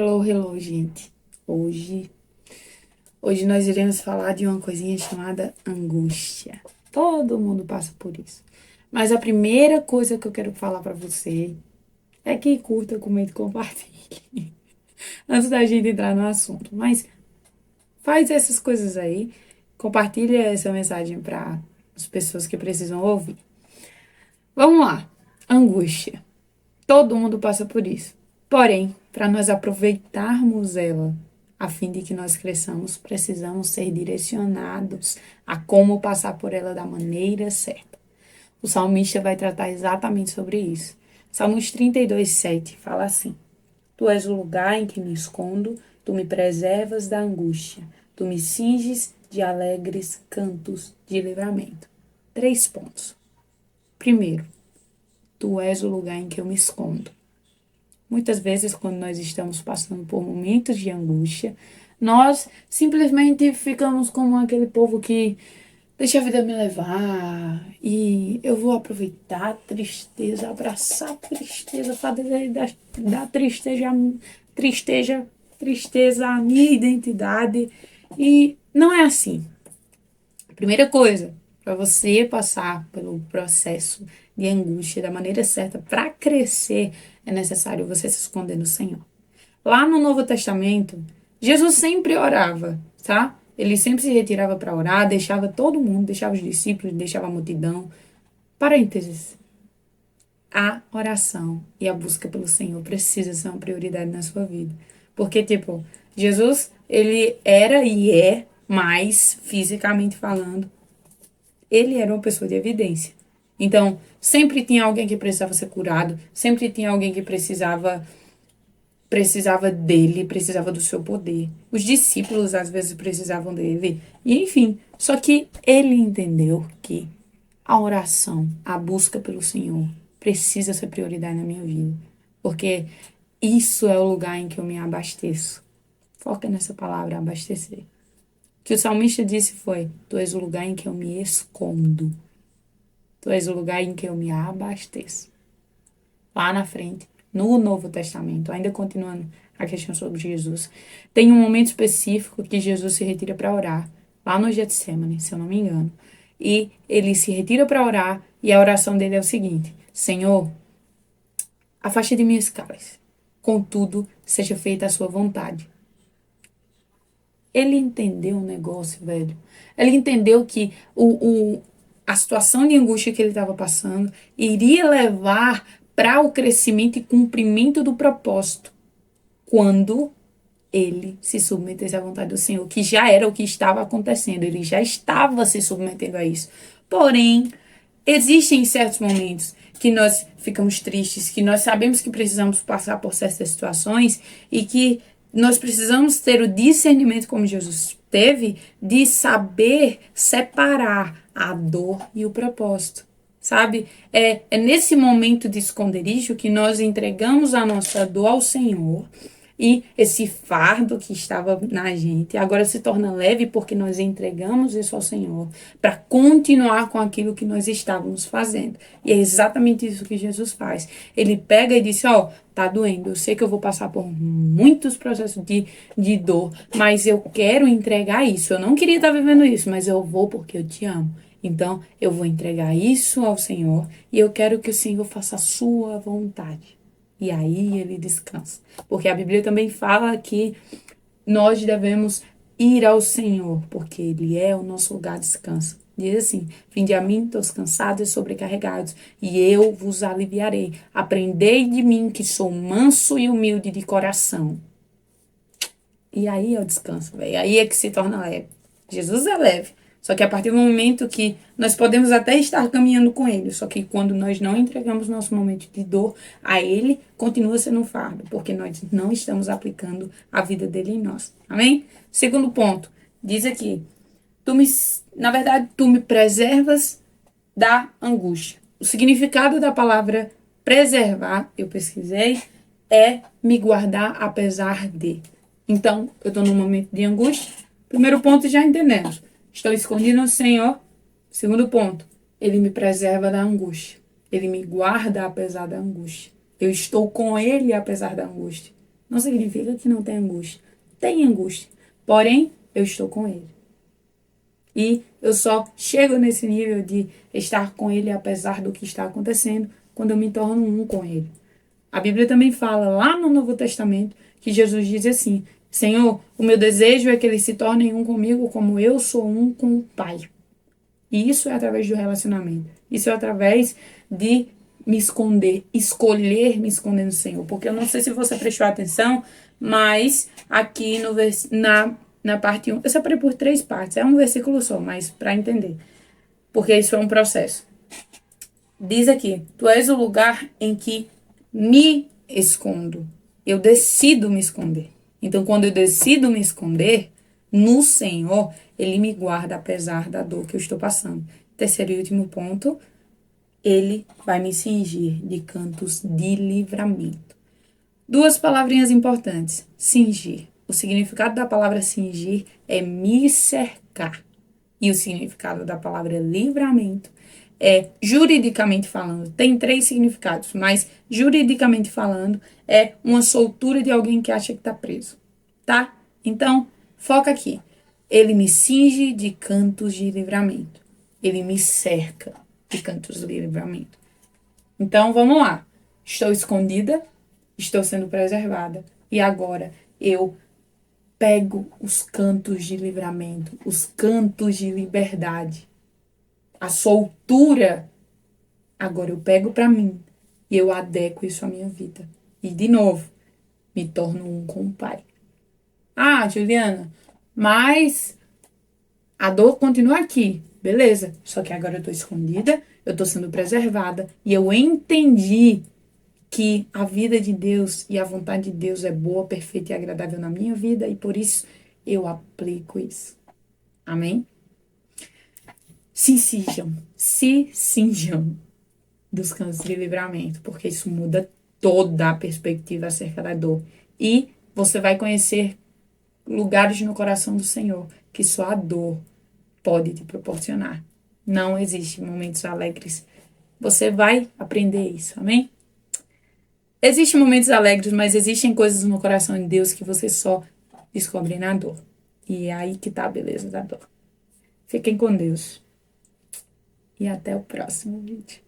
Hello, hello, gente. Hoje, hoje nós iremos falar de uma coisinha chamada angústia. Todo mundo passa por isso. Mas a primeira coisa que eu quero falar pra você é que curta, comente e compartilhe. Antes da gente entrar no assunto. Mas faz essas coisas aí. Compartilha essa mensagem para as pessoas que precisam ouvir. Vamos lá. Angústia. Todo mundo passa por isso. Porém, para nós aproveitarmos ela, a fim de que nós cresçamos, precisamos ser direcionados a como passar por ela da maneira certa. O salmista vai tratar exatamente sobre isso. Salmos 32:7 fala assim: Tu és o lugar em que me escondo, tu me preservas da angústia, tu me cinges de alegres cantos de livramento. 3 pontos. Primeiro, tu és o lugar em que eu me escondo. Muitas vezes, quando nós estamos passando por momentos de angústia, nós simplesmente ficamos como aquele povo que deixa a vida me levar e eu vou aproveitar a tristeza, abraçar a tristeza, fazer da tristeza a minha identidade. E não é assim. Primeira coisa, para você passar pelo processo de angústia da maneira certa, para crescer, é necessário você se esconder no Senhor. Lá no Novo Testamento, Jesus sempre orava, tá? Ele sempre se retirava para orar, deixava todo mundo, deixava os discípulos, deixava a multidão. Parênteses. A oração e a busca pelo Senhor precisa ser uma prioridade na sua vida. Porque, tipo, Jesus, ele era e é, mais fisicamente falando, ele era uma pessoa de evidência. Então, sempre tinha alguém que precisava ser curado, sempre tinha alguém que precisava dele, precisava do seu poder. Os discípulos às vezes precisavam dele. E enfim, só que ele entendeu que a oração, a busca pelo Senhor precisa ser prioridade na minha vida, porque isso é o lugar em que eu me abasteço. Foca nessa palavra, abastecer. O que o salmista disse foi: Tu és o lugar em que eu me escondo. Tu és o lugar em que eu me abasteço. Lá na frente, no Novo Testamento, ainda continuando a questão sobre Jesus, tem um momento específico que Jesus se retira para orar, lá no Getsemane, se eu não me engano. E ele se retira para orar e a oração dele é o seguinte: Senhor, afaste de mim esse cálice. Contudo, seja feita a sua vontade. Ele entendeu o negócio, velho. Ele entendeu que a situação de angústia que ele estava passando iria levar para o crescimento e cumprimento do propósito quando ele se submetesse à vontade do Senhor, que já era o que estava acontecendo, ele já estava se submetendo a isso. Porém, existem certos momentos que nós ficamos tristes, que nós sabemos que precisamos passar por certas situações e que nós precisamos ter o discernimento, como Jesus teve, de saber separar a dor e o propósito. Sabe? É nesse momento de esconderijo que nós entregamos a nossa dor ao Senhor e esse fardo que estava na gente agora se torna leve porque nós entregamos isso ao Senhor para continuar com aquilo que nós estávamos fazendo. E é exatamente isso que Jesus faz. Ele pega e diz: Ó, tá doendo, eu sei que eu vou passar por muitos processos de dor, mas eu quero entregar isso. Eu não queria estar vivendo isso, mas eu vou porque eu te amo. Então, eu vou entregar isso ao Senhor e eu quero que o Senhor faça a sua vontade. E aí ele descansa. Porque a Bíblia também fala que nós devemos ir ao Senhor, porque Ele é o nosso lugar de descanso. Diz assim: Vinde a mim, todos cansados e sobrecarregados, e eu vos aliviarei. Aprendei de mim, que sou manso e humilde de coração. E aí é o descanso, velho. Aí é que se torna leve. Jesus é leve. Só que a partir do momento que nós podemos até estar caminhando com Ele, só que quando nós não entregamos nosso momento de dor a Ele, continua sendo um fardo, porque nós não estamos aplicando a vida dele em nós. Amém? Segundo ponto, diz aqui: tu me, na verdade, tu me preservas da angústia. O significado da palavra preservar, eu pesquisei, é me guardar apesar de. Então, eu estou num momento de angústia. Primeiro ponto, já entendemos. Estou escondido no Senhor. Segundo ponto, Ele me preserva da angústia. Ele me guarda apesar da angústia. Eu estou com Ele apesar da angústia. não significa que não tem angústia. Tem angústia, porém, eu estou com Ele. E eu só chego nesse nível de estar com Ele apesar do que está acontecendo quando eu me torno um com Ele. A Bíblia também fala lá no Novo Testamento que Jesus diz assim: Senhor, o meu desejo é que eles se tornem um comigo como eu sou um com o Pai. E isso é através do relacionamento. Isso é através de me esconder, escolher me esconder no Senhor. Porque eu não sei se você prestou atenção, mas aqui no na parte 1, eu separei por 3 partes. É um versículo só, mas para entender. Porque isso é um processo. Diz aqui: Tu és o lugar em que me escondo. Eu decido me esconder. Então, quando eu decido me esconder no Senhor, Ele me guarda apesar da dor que eu estou passando. Terceiro e último ponto, Ele vai me cingir de cantos de livramento. 2 palavrinhas importantes. Cingir. O significado da palavra cingir é me cercar. E o significado da palavra livramento é, juridicamente falando, tem 3 significados, mas juridicamente falando, é uma soltura de alguém que acha que está preso, tá? Então, foca aqui. Ele me cinge de cantos de livramento. Ele me cerca de cantos de livramento. Então, vamos lá. Estou escondida, estou sendo preservada. E agora eu pego os cantos de livramento, os cantos de liberdade, a soltura. Agora eu pego para mim e eu adequo isso à minha vida. E de novo, me torno um com o Pai. Ah, Juliana, mas a dor continua aqui. Beleza, só que agora eu tô escondida, eu tô sendo preservada e eu entendi que a vida de Deus e a vontade de Deus é boa, perfeita e agradável na minha vida e por isso eu aplico isso. Amém? Se cinjam dos cantos de livramento, porque isso muda toda a perspectiva acerca da dor. E você vai conhecer lugares no coração do Senhor que só a dor pode te proporcionar. Não existe momentos alegres. Você vai aprender isso, amém? Existem momentos alegres, mas existem coisas no coração de Deus que você só descobre na dor. E é aí que tá a beleza da dor. Fiquem com Deus. E até o próximo vídeo.